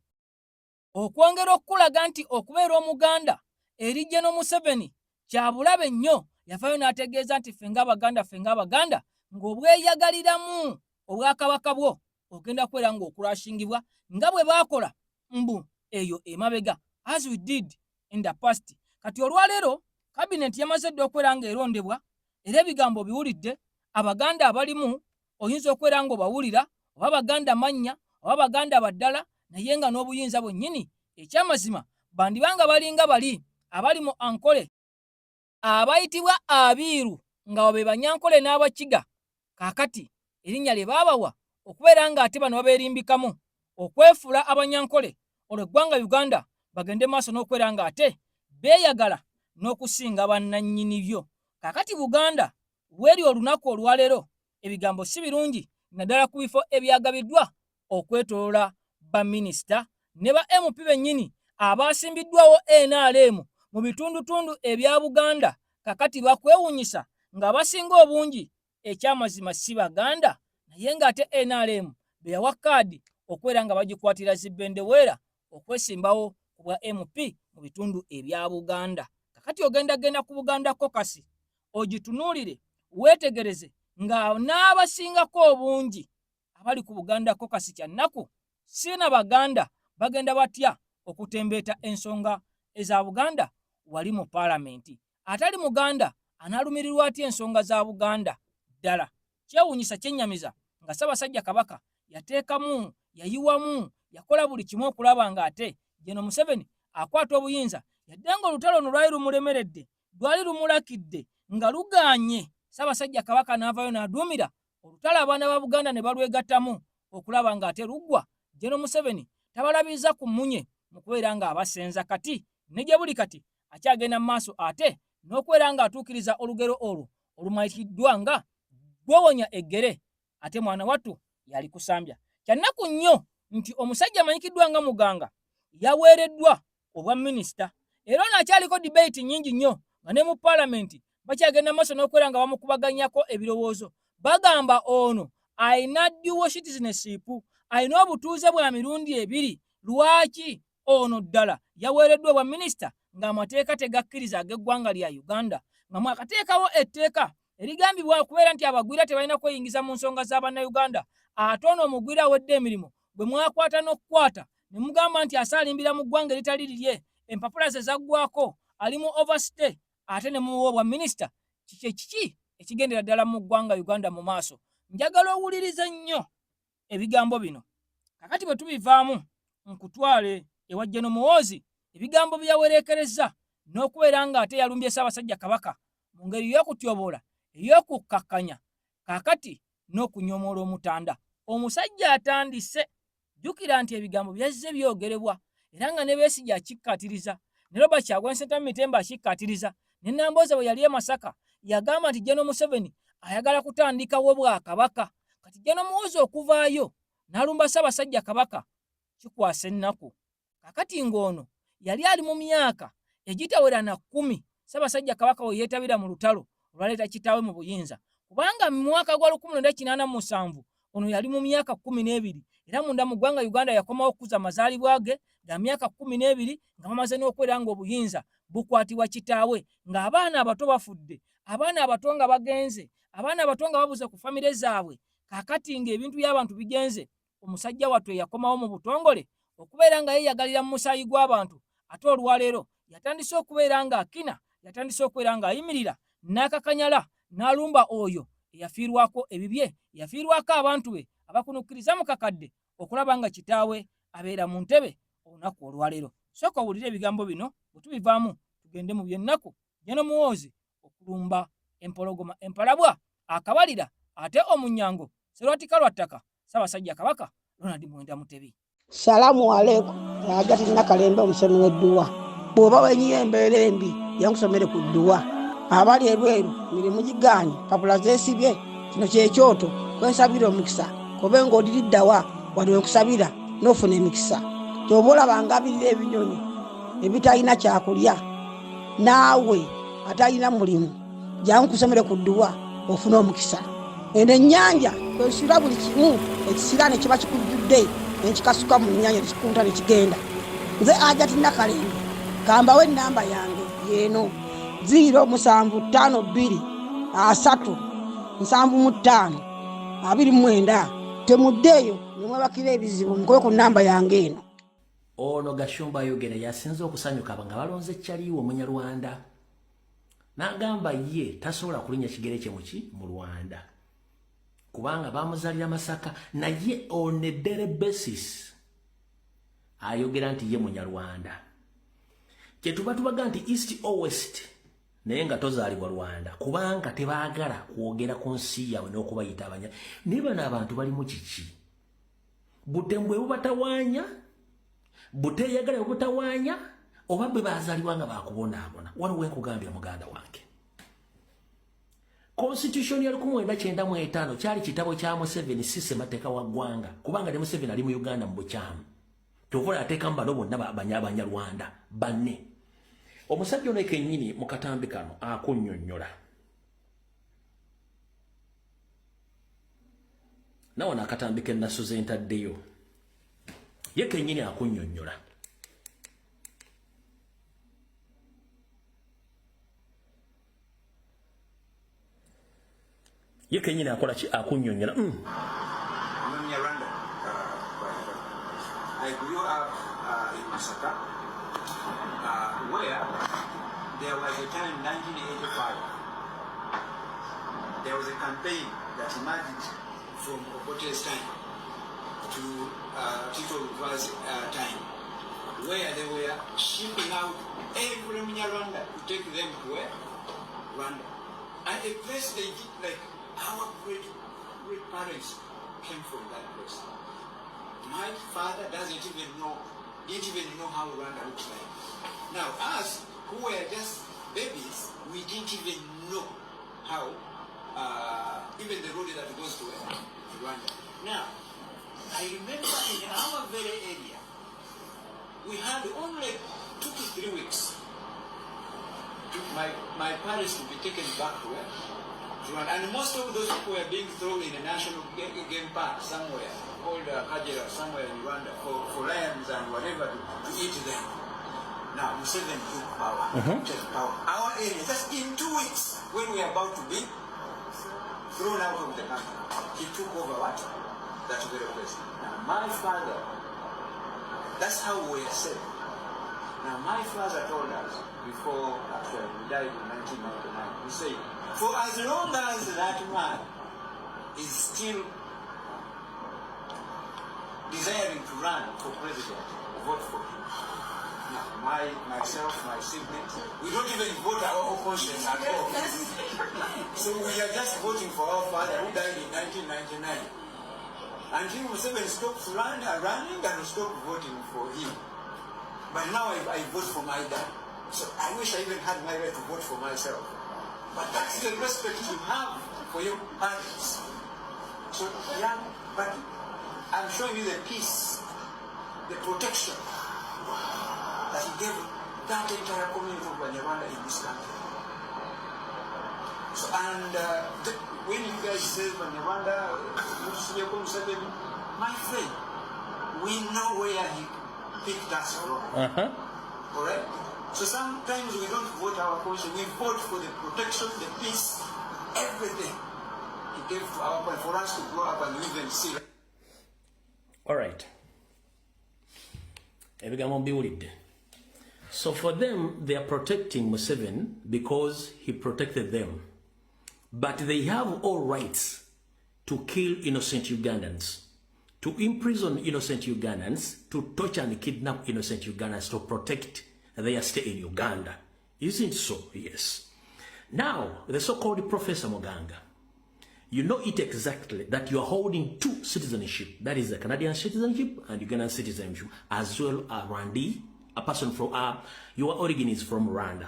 okwongera okulaga nti okubeera Omuganda eri General Museveni kyabulabe nnyo yavayo n'ategeeza nti ffe ng'Abaganda ng'obweyagaliramu obwakabaka bwo ogenda kwera ng'okurashingibwa nga bwe baakola mbu eyo emabega as we did in the past. Kati olwaleero cabinet yamaze dde okwera ng'erondebwa era ebigambo biwulidde Abaganda abalimu oyinza okwera ng'obawulira oba Abaganda mannya oba Abaganda baddala naye nga n'obuyinza bwennyini ekyamazima bandibanga balinga bali abali mu Ankole abayitibwa Abiiru nga be Banyankole n'Abakiga kaakati erinnya lye baabawa okubeera ng'ate bano babeerimbikamu okwefuula Abanyankole olwo eggwanga Uganda bagende maaso n'okwera ng'ate beeyagala n'okusinga bannannyini byo. Kaakati Buganda weri olunaku olwaleero ebigambo si birungi naddala ku bifo ebyagabiddwa okwetoloola baminisita ne ba MP bennyini abaasimbiddwawo NRM mu bitundutundu ebya Buganda kakati bakwewuunyisa nga basinga obungi ekyamazima si Baganda naye ng'ate NRM be yawa kaadi okwera nga bagikwatira zibbendeweera okwesimbawo ku bwa MP mu bitundu ebya Buganda. Kakati ogenda ku Buganda kokasi ogitunuulire weetegereze nga n'abasingako obungi abali ku Buganda kokasi kyannaku sina Baganda bagenda batya okutembeeta ensonga eza Buganda wali mu Paalamenti. Atali Muganda analumirirwa atya ensonga za Buganda ddala. Kyewuunyisa kyennyamiza nga Ssaabasajja Kabaka yateekamu yayiwamu yakola buli kimu okulaba ng'ate General Museveni akwata obuyinza yadde ng'olutalo luno lwali lumulemeredde lwali lumulakidde nga lugaanye Ssaabasajja Kabaka n'avaayo n'aduumira olutalo abaana ba Buganda ne balwegattamu okulaba ng'ate luggwa. General Museveni tabalabiza ku munye mu kubeera ng'abasenza kati ne gye buli kati akyagenda mu maaso ate n'okubeera ng'atuukiriza olugero olwo olumanyikiddwa nga gwowonya eggere ate mwana wattu yali kusambya. Kyannaku nnyo nti omusajja amanyikiddwa nga Muganga yaweereddwa obwa minisita era n'akyaliko debate nnyingi nnyo nga ne mu Paalamenti bakyagenda maaso n'okubeera nga bamukubaganyako ebirowoozo bagamba ono ayina dual citizenship ayina obutuuze bwa mirundi ebiri. Lwaki ono ddala yaweereddwa obwa minisita ng'amateeka tegakkiriza ag'eggwanga lya Uganda nga mwakateekawo etteeka erigambibwa okubeera nti abagwira tebalina kweyingiza mu nsonga z'Abannayuganda ate ono omugwira awedde emirimu bwe mwakwata n'okukwata ne mugamba nti asaalimbira mu ggwanga eritali lirye empapula ze zaggwako ali mu overstay ate ne muwa obwa minisita kiki ekigendera ddala mu ggwanga Uganda mu maaso. Njagala owulirize nnyo ebigambo bino kakati bwe tubivaamu nkutwale ewa General Muhoozi ebigambo bye yawereekereza n'okubeera ng'ate yalumbye Ssaabasajja Kabaka mu ngeri y'okutyoboola ey'okukkakkanya kaakati n'okunyoomoola omutanda. Omusajja atandise jjukira nti ebigambo byazze byogerebwa era nga ne Besigye akikkaatiriza ne Robert Kyagulanyi Ssentamu Mitembe akikkaatiriza ne Nambooze bwe yali e Masaka yagamba nti General Museveni ayagala kutandikawo Bwakabaka. Kati General Muhoozi okuvaayo n'alumba Ssaabasajja Kabaka kikwasa ennaku. Kakati ng'ono yali ali mu myaka egitawera na 10 Ssaabasajja Kabaka we yeetabira mu lutalo olwaleeta kitaawe mu buyinza kubanga mu mwaka gwa 1987 ono yali mu myaka 12 era munda mu ggwanga Uganda yakomawo okukuza amazaalibwa ge ga myaka 12 nga bamaze n'okwera ng'obuyinza bukwatibwa kitaawe ng'abaana abato bafudde abaana abato nga bagenze abaana abato nga babuze ku famire zaabwe. Kaakati ng'ebintu by'abantu bigenze omusajja wattu yakomawo mu butongole okubeera nga yeeyagalira mu musaayi gw'abantu ate olwaleero yatandise okubeera ng'akina yatandise okubeera ng'ayimirira n'akakanyala n'alumba oyo eyafiirwako ebibye yafiirwako abantu be abakunukkiriza mu kakadde okulaba nga kitaawe abeera mu ntebe olunaku olwaleero. Sooka owulire ebigambo bino bwe tubivaamu tugende mu by'ennaku. General Muhoozi okulumba empologoma empalabwa akabalira ate omunyango Serwatika Lwattaka Ssaabasajja Kabaka Ronald Mwenda Mutebi. Salamu alaikum Hajati Nakalembe omusomi w'edduwa bw'oba wenyiye embeera embi yankusomere ku dduwa abali ebweru mirimu gigaanye papula zeesibye kino kyekyoto kwensabira omukisa kobe ng'odiriddawa wali wenkusabira n'ofuna emikisa ky'oba olabanga abirira ebinyonyi ebitalina kyakulya naawe atalina mulimu jankusomere ku dduwa ofuna omukisa. Eno ennyanja kwesira buli kimu ekisira ne kiba kikujjudde nekikasuka mu nnyanja nekikunta nekigenda. Nze Hajati Nakalembe gambawo ennamba yange eno 0752 3 75 29 temuddeeyo nemwebakira ebizibu mukoye ku namba yange eno. Ono Gashumba ayogera yasinze okusanyuka nga balonze Kyaliwo Munyarwanda n'agamba ye tasobola kulinnya kigere kye mu Rwanda kubanga bamuzalira Masaka naye on a daily basis ayogera nti ye Munyarwanda kyetuba tubaga nti East or West naye nga tozaalibwa Rwanda kubanga tebaagala kwogera ku nsi yaabwe n'okubayita abanya naye bano abantu bali mu kiki Butembwe bubatawaanya buteyagala bubutawaanya oba bwe baazaalibwa nga baakubonaabona waliwo enkugambira muganda wange Constitution ya 1995 kyali kitabo kya Museveni si ssemateeka wa ggwanga kubanga ne Museveni ali mu Uganda mu bukyamu tovola ateeka mu bano bonna Abanyarwanda banne omusajja ono kennyini mu katambi kano akunnyonnyola nawo n'akatambi ke nasuze ntaddeyo ye kennyini akunnyonnyola ye kennyini akola ki akunnyonnyola I grew up in Masaka, where there was a time in 1985, there was a campaign that emerged from Okote's time to Tito Luva's time, where they were shipping out every Munyarwanda to take them to where? Rwanda. And a place they did, like our great parents came from that place. My father didn't even know how Rwanda looks like. Now, us who were just babies, we didn't even know how, even the road that goes to Rwanda. Now, I remember in our very area, we had only 2 to 3 weeks to my parents to be taken back to Rwanda. And most of those people were being thrown in a national game park somewhere, called Kajira, somewhere in Rwanda, for lions and whatever to eat them. Now, Museveni took power. Took power. Our area, just in 2 weeks, when we are about to be thrown out of the country, he took over what? That very place. Now, my father, that's how we are saved. Now, my father told us, before actually we died in 1999, he said, for as long as that man is still desiring to run for president, vote for him. Now, myself, my siblings, we don't even vote our own conscience at all. So we are just voting for our father who died in 1999. Until Museveni stopped running and stopped voting for him. But now I vote for my dad. So I wish I even had my right to vote for myself. But that's the respect you have for your parents. So, yeah, but I'm showing you the peace, the protection that he gave that entire community of Banyarwanda in this country. So, and when you guys say Banyarwanda, my friend, we know where he picked us from. All right? So sometimes we don't vote our conscience, we vote for the protection, the peace, everything he gave to our country for us to grow up and live and see. All right. So for them, they are protecting Museveni because he protected them. But they have all rights to kill innocent Ugandans, to imprison innocent Ugandans, to torture and kidnap innocent Ugandans, to protect their stay in Uganda. Isn't so? Yes. Now, the so-called Professor Moganga, you know it exactly that you are holding 2 citizenship. That is the Canadian citizenship and Ugandan citizenship, as well as Rwandi, a person from, your origin is from Rwanda.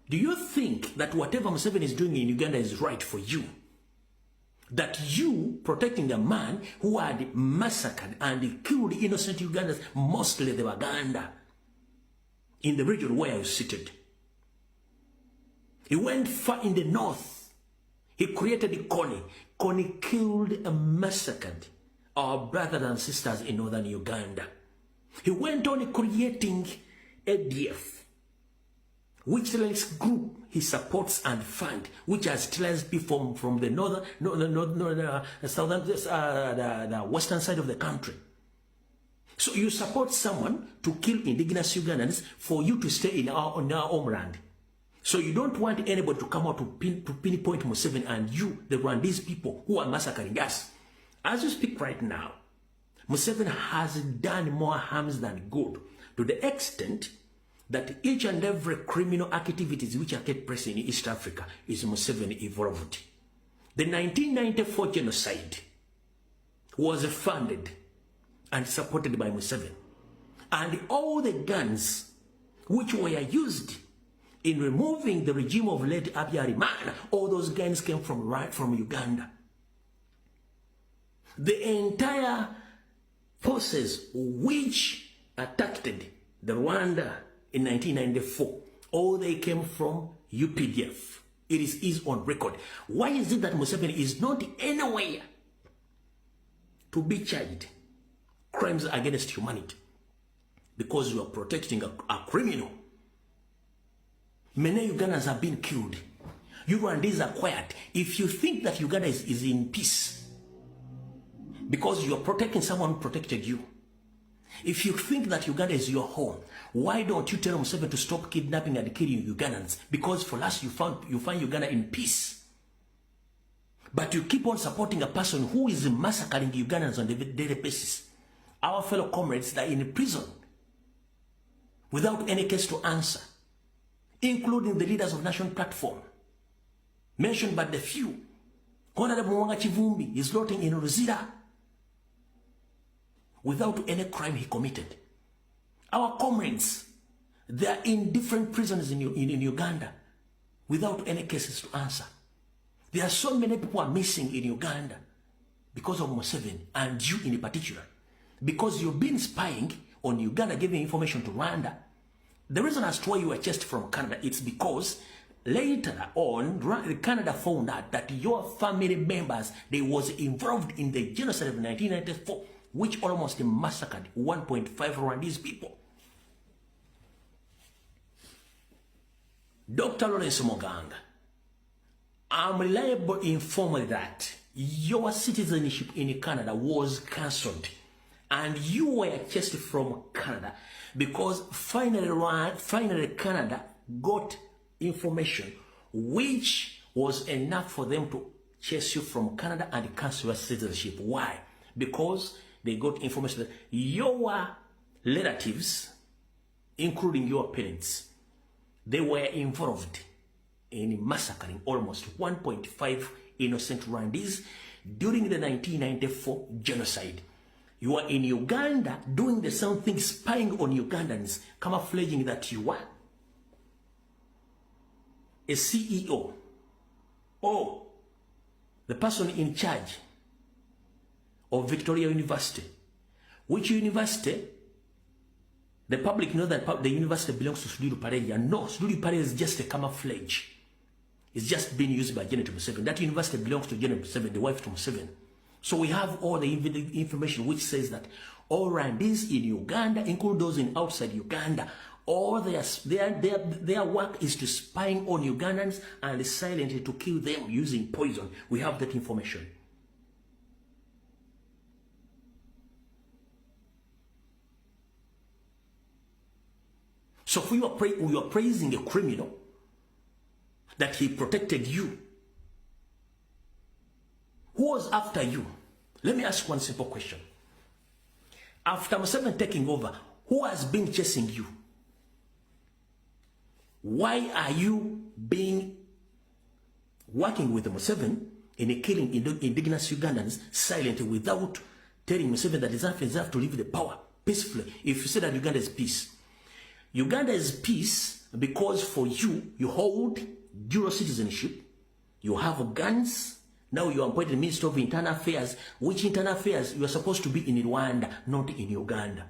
Do you think that whatever Museveni is doing in Uganda is right for you? That you protecting a man who had massacred and killed innocent Ugandans, mostly the Baganda, in the region where you're seated. He went far in the north. He created the Kony. Kony killed and massacred our brothers and sisters in northern Uganda. He went on creating ADF. which terrorist group he supports and fund, which has terrorist people from the the western side of the country. So you support someone to kill indigenous Ugandans for you to stay in our homeland. So you don't want anybody to come out to pinpoint Museveni and you, the Rwandese people who are massacring us. As you speak right now, Museveni has done more harms than good, to the extent that each and every criminal activities which are taking place in East Africa is Museveni involved. The 1994 genocide was funded and supported by Museveni. And all the guns which were used in removing the regime of late Habyarimana, all those guns came from Uganda. The entire forces which attacked the Rwanda in 1994, all they came from UPDF. It is on record. Why is it that Museveni is not anywhere to be charged crimes against humanity? Because you are protecting a criminal. Many Ugandans have been killed. You Rwandese are quiet. If you think that Uganda is in peace because you are protecting someone who protected you, if you think that Uganda is your home, why don't you tell Museveni to stop kidnapping and killing Ugandans? Because for us, you find Uganda in peace. But you keep on supporting a person who is massacring Ugandans on a daily basis. Our fellow comrades that are in prison without any case to answer, including the leaders of National Platform, mentioned by the few. Honorable Mwanga Chivumbi is rotting in Ruzira without any crime he committed. Our comrades, they are in different prisons in Uganda without any cases to answer. There are so many people are missing in Uganda because of Museveni, and you in particular, because you've been spying on Uganda, giving information to Rwanda. The reason as to why you were chased from Canada, it's because later on, Canada found out that your family members, they was involved in the genocide of 1994, which almost massacred 1.5 Rwandese people. Dr. Lawrence Moganga, I'm reliably informed that your citizenship in Canada was cancelled and you were chased from Canada because finally Canada got information which was enough for them to chase you from Canada and cancel your citizenship. Why? Because they got information that your relatives, including your parents, they were involved in massacring almost 1.5 innocent Rwandese during the 1994 genocide. You are in Uganda doing the same thing, spying on Ugandans, camouflaging that you are a CEO or the person in charge of Victoria University. Which university? The public know that the university belongs to Sudiri Pareja. No, Sudiri Pareja is just a camouflage. It's just being used by Janet Museveni. That university belongs to Janet Museveni, the wife to Museveni. So we have all the information which says that all Rwandese in Uganda, including those in outside Uganda, all their work is to spying on Ugandans and silently to kill them using poison. We have that information. So if you are praising a criminal that he protected you, who was after you? Let me ask one simple question. After Museveni taking over, who has been chasing you? Why are you working with Museveni in killing indigenous Ugandans silently without telling Museveni that he deserves to leave the power peacefully? If you say that Uganda is peace, Uganda is peace because for you, you hold dual citizenship, you have guns. Now you are appointed Minister of Internal Affairs, which internal affairs you are supposed to be in Rwanda, not in Uganda.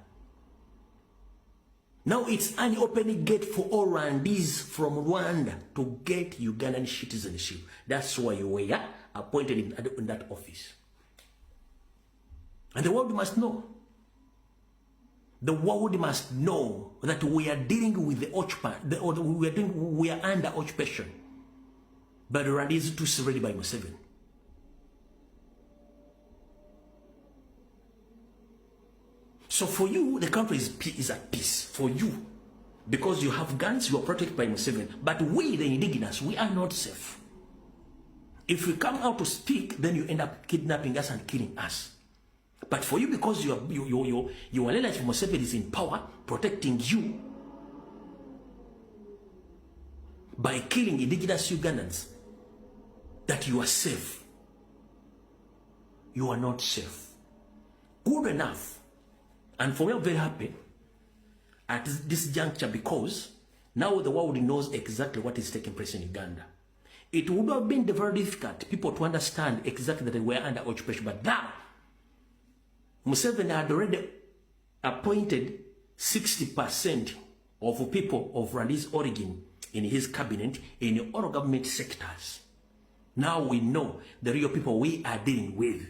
Now it's an open gate for all Rwandese from Rwanda to get Ugandan citizenship. That's why you were appointed in that office. And the world must know The world must know that we are dealing with the we are under occupation. But Rwanda is too surrounded by Museveni. So for you, the country is at peace. For you, because you have guns, you are protected by Museveni. But we, the indigenous, we are not safe. If we come out to speak, then you end up kidnapping us and killing us. But for you, because your relative Museveni is in power, protecting you by killing indigenous Ugandans, that you are safe. You are not safe. Good enough. And for me, I'm very happy at this juncture, because now the world knows exactly what is taking place in Uganda. It would have been very difficult people to understand exactly that they were under occupation, but now Museveni had already appointed 60% of people of Rwandese origin in his cabinet in all government sectors. Now we know the real people we are dealing with.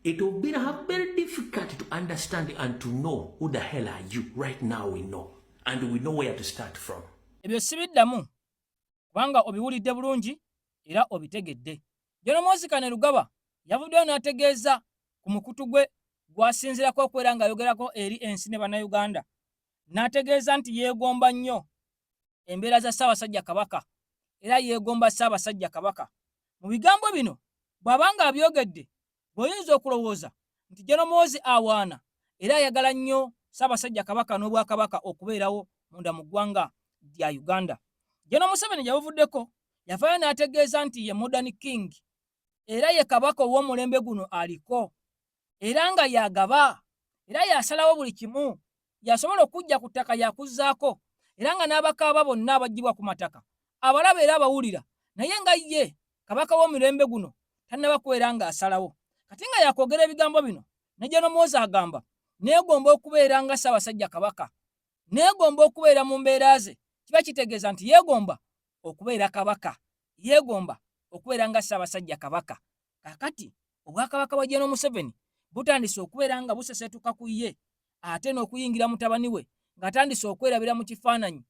It will be very difficult to understand and to know who the hell are you. Right now we know. And we know where to start from. Ebyo sibiddamu kubanga obiwulidde bulungi era obitegedde. Jono Moses Kainerugaba yavuddeyo n'ategeeza ku mukutu gwe gwasinzirako okwera nga ayogerako eri ensi ne bannayuganda. N'ategeeza nti yeegomba nnyo embeera za Ssaabasajja Kabaka era yeegomba Ssaabasajja Kabaka. Mu bigambo bino bw'abanga abyogedde bw'oyinza okulowooza nti Jono Moses awaana era ayagala nnyo Ssaabasajja Kabaka n'Obwakabaka okubeerawo munda mu ggwanga lya Uganda. Jono Museveni yabuvuddeko yavaayo n'ategeeza nti ye modern king era ye kabaka ow'omulembe guno aliko era nga yagaba era yasalawo buli kimu yasobola okujja ku ttaka yakuzzaako era nga n'abakaaba bonna abaggyibwa ku mataka abalaba era abawulira naye nga ye kabaka w'omulembe guno tannaba kubeera nga asalawo. Kati nga yakwogera ebigambo bino ne Jono Moses agamba neegomba okubeera nga Ssaabasajja Kabaka, neegomba okubeera mu mbeera ze, kiba kitegeeza nti yeegomba okubeera kabaka, yeegomba okubeera nga Ssaabasajja Kabaka. Kakati obwakabaka bwa Jono Museveni butandise okubeera nga busesetuka ku ye ate n'okuyingira mutabani we ng'atandise okwerabira mu kifaananyi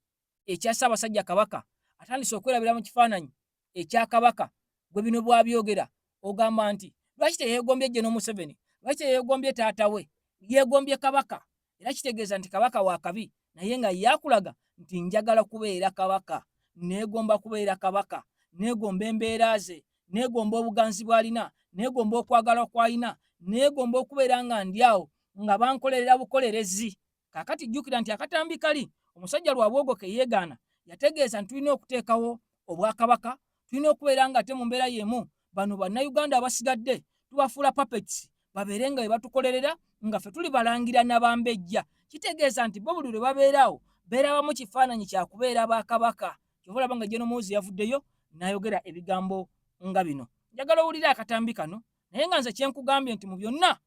ekya Ssaabasajja Kabaka, atandise okwerabira mu kifaananyi ekya Kabaka. Gwe bino bw'abyogera ogamba nti lwaki teyeegombye Jono Museveni, lwaki teyeegombye taata we, yeegombye Kabaka. Era kitegeeza nti Kabaka wa kabi naye nga yakulaga nti njagala kubeera kabaka, neegomba kubeera kabaka, neegomba embeera ze, neegomba obuganzi bw'alina, neegomba okwagala kw'alina, neegomba okubeera nga ndi awo nga bankolerera bukolerezi. Kaakati jjukira nti akatambi kali omusajja Lwabwogoke yeegaana yategeeza nti tulina okuteekawo obwakabaka, tulina okubeera nga ate mu mbeera y'emu bano bannayuganda abasigadde tubafuula puppets babeere nga bwe batukolerera nga ffe tuli balangira n'abambejja. Kitegeeza nti bo buli lwe babeeraawo beerabamu kifaananyi kya kubeera bakabaka. Kyova olaba nga Jono Moses yavuddeyo n'ayogera ebigambo nga bino. Njagala owulire akatambi kano naye nga nze kyenkugambye nti mu byonna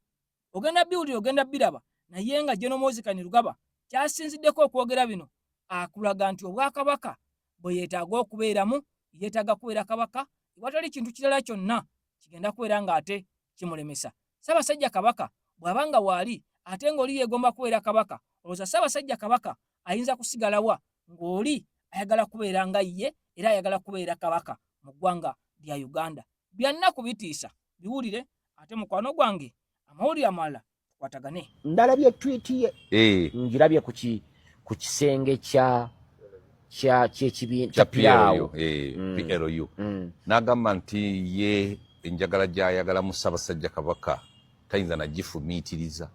ogenda biwulira ogenda biraba naye nga Jono Moses Kainerugaba kyasinziddeko okwogera bino akulaga nti obwakabaka bwe yeetaaga okubeeramu yeetaaga kubeera kabaka, watali kintu kirala kyonna kigenda kubeera ng'ate kimulemesa. Ssaabasajja Kabaka bw'abanga waali ate ng'oli yeegomba kubeera kabaka, olowooza Ssaabasajja Kabaka ayinza kusigalawa ng'oli ayagala kubeera nga ye era ayagala kubeera kabaka mu ggwanga lya Uganda. Byannaku bitiisa biwulire ate mukwano gwange amawulire amalala tukwatagane. Ndalabye tweet ye ngirabye ku kisenge kya PRO n'agamba nti ye enjagala gy'ayagala mu Ssaabasajja Kabaka tayinza nagifumiitiriza.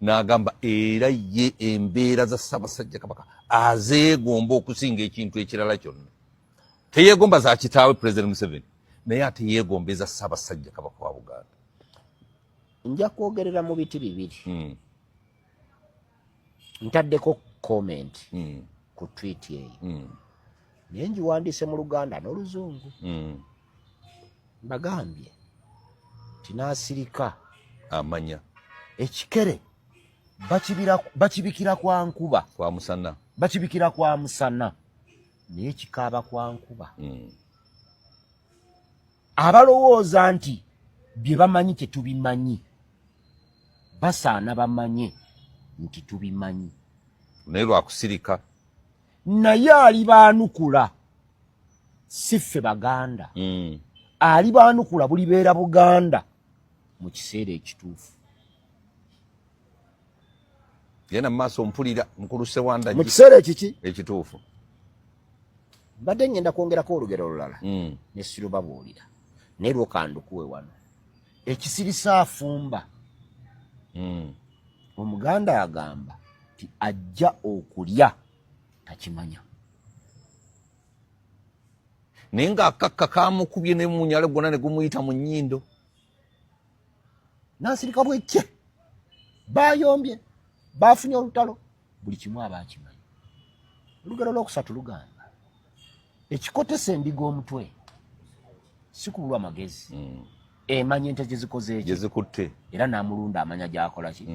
N'agamba era ye embeera za Ssaabasajja Kabaka azeegomba okusinga ekintu ekirala kyonna. Teyeegomba za kitaawe President Museveni naye ate yeegomba eza Ssaabasajja Kabaka wa Buganda. Nja kwogerera mu biti bibiri. Ntaddeko comment ku tweet ye naye ngiwandiise mu Luganda n'Oluzungu. Mbagambye tinaasirika amanya ekikere bakibikira kwa nkuba, kwa musana, bakibikira kwa musana naye kikaaba kwa nkuba. Abalowooza nti bye bamanyi tetubimanyi basaana bamanye nti tubimanyi naye lwakusirika naye alibaanukula siffe Baganda alibaanukula bulibeera Buganda mu kiseera ekituufu yena maaso mpulira nkuluse wanda mu kiseera ekiki ekituufu mbadde ngenda kwongerako olugero olulala ne sirubabuulira naye lwokandukuwe wano ekisirisa afumba Omuganda yagamba ti ajja okulya takimanya naye ng'akakka kamukubye ne munyalo gwonna ne gumuyita mu nnyindo n'asirika bwekye bayombye bafunye olutalo buli kimu aba akimanyi olugero lwokusatu lugamba ekikotesa embiga omutwe si kubulwa magezi emanya ente gyezikoze eki gyezikutte era n'amulunda amanya gy'akola ki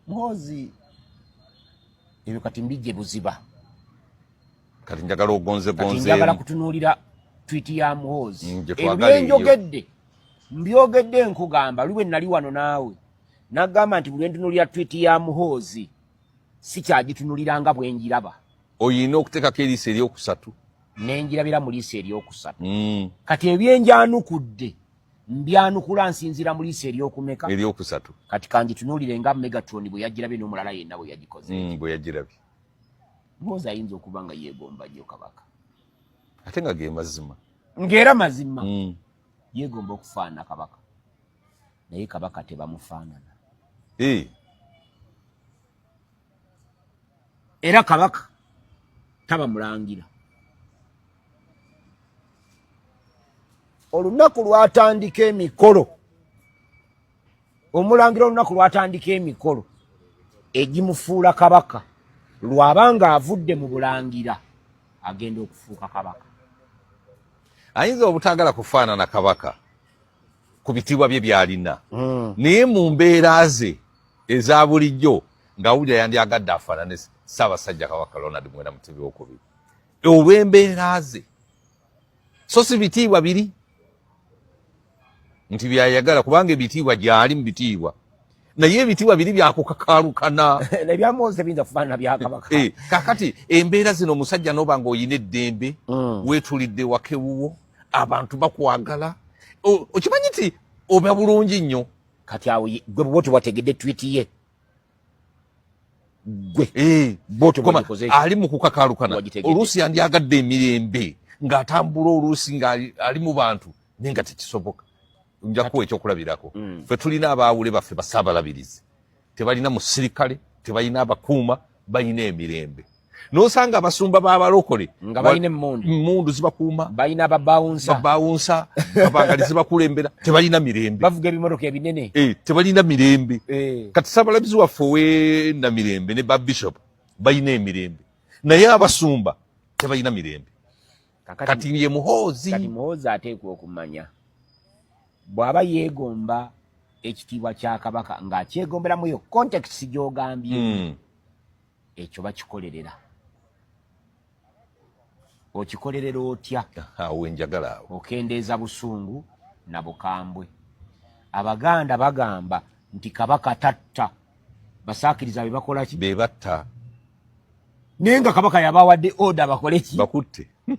Muhoozi ebyo kati mbijje buziba kati njagala ogonzegonze kati njagala kutunuulira twiti ya Muhoozi ebyo byenjogedde mbyogedde nkugamba lwe nali wano naawe nagamba nti buli ntunuulira twiti ya Muhoozi si kyagitunuliranga bwe njiraba oyina okuteekako eriiso eryokusatu nenjirabira mu liiso eryokusatu kati ebyenjanukudde mbyanukula nsinzira mu liiso eryokumeka eryokusatu kati kanjitunuulire nga Megatron bwe yagirabye n'omulala yenna bwe yagikoze bwe yagirabye Muhoozi ayinza okuba nga yeegomba nnyo Kabaka ate nga ge mazima ng'era mazima yeegomba okufaanana Kabaka naye Kabaka tebamufaanana era Kabaka tabamulangira olunaku lwatandika emikolo omulangira olunaku lwatandika emikolo egimufuula Kabaka lwabanga avudde mu bulangira agenda okufuuka Kabaka ayinza obutagala kufaanana Kabaka ku bitiibwa bye byalina naye mu mbeera ze eza bulijjo ng'awulira yandyagadde afaanane Ssaabasajja Kabaka Ronald Muwenda Mutebi II olw'embeera ze so si bitiibwa biri nti byayagala kubanga ebitiibwa gyali mu bitiibwa naye ebitiibwa biri byakukakaalukana nebya Muhoozi ebiyinza kufaanana bya Kabaka kakati embeera zino omusajja n'oba ng'olina eddembe weetulidde wakewuwo abantu bakwagala okimanyi nti oba bulungi nnyo kati awo gwe bwoti wategedde twiti ye gwe ali mu kukakaalukana oluusi yandyagadde emirembe ng'atambula oluusi ng'ali mu bantu naye nga tekisoboka nja kuwa ekyokulabirako ffe tulina abaawule baffe basaabalabirizi tebalina musirikale tebalina abakuuma balina emirembe n'osanga abasumba b'abalokole nga balina emmundu zibakuuma balina babaawunsa abaangali zibakulembera tebalina mirembe bavuga ebimotoka ebinene tebalina mirembe kati saabalabizi waffe ow'e Namirembe ne babishop balina emirembe naye abasumba tebalina mirembe kati ye Muhoozi kati Muhoozi ateekwa okumanya bw'aba yeegomba ekitiibwa kya Kabaka ng'akyegomberamu yo kontekisi gy'ogambye ekyo bakikolerera okikolerera otya awo enjagala awo okendeeza busungu na bukambwe Abaganda bagamba nti Kabaka tatta basaakiriza be bakola ki be batta naye nga Kabaka yabawadde oda bakole ki bakutte